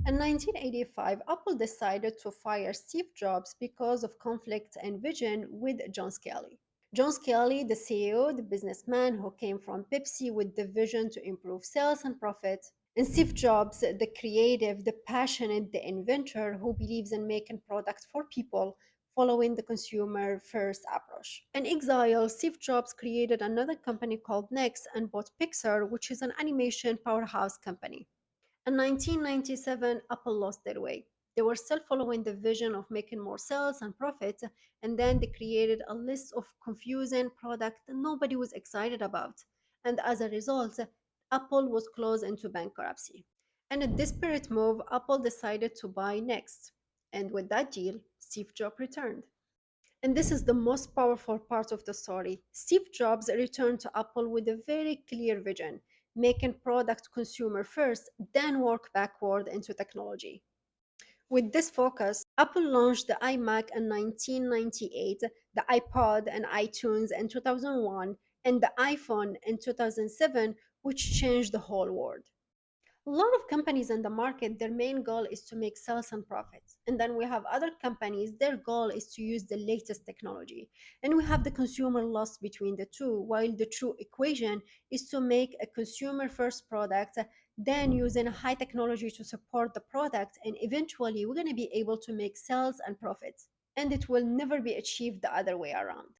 In 1985, Apple decided to fire Steve Jobs because of conflicts and vision with John Scully. John Scully, the CEO, the businessman who came from Pepsi with the vision to improve sales and profit, and Steve Jobs, the creative, the passionate, the inventor who believes in making products for people, following the consumer first approach. In exile, Steve Jobs created another company called Next and bought Pixar, which is an animation powerhouse company. In 1997, Apple lost their way. They were still following the vision of making more sales and profits, and then they created a list of confusing products that nobody was excited about. And as a result, Apple was closed into bankruptcy. In a desperate move, Apple decided to buy Next. And with that deal, Steve Jobs returned. And this is the most powerful part of the story. Steve Jobs returned to Apple with a very clear vision, making product consumer first, then work backward into technology. With this focus, Apple launched the iMac in 1998, the iPod and iTunes in 2001, and the iPhone in 2007, which changed the whole world. A lot of companies in the market, their main goal is to make sales and profits. And then we have other companies, their goal is to use the latest technology. And we have the consumer loss between the two, while the true equation is to make a consumer first product, then using high technology to support the product. And eventually, we're going to be able to make sales and profits. And it will never be achieved the other way around.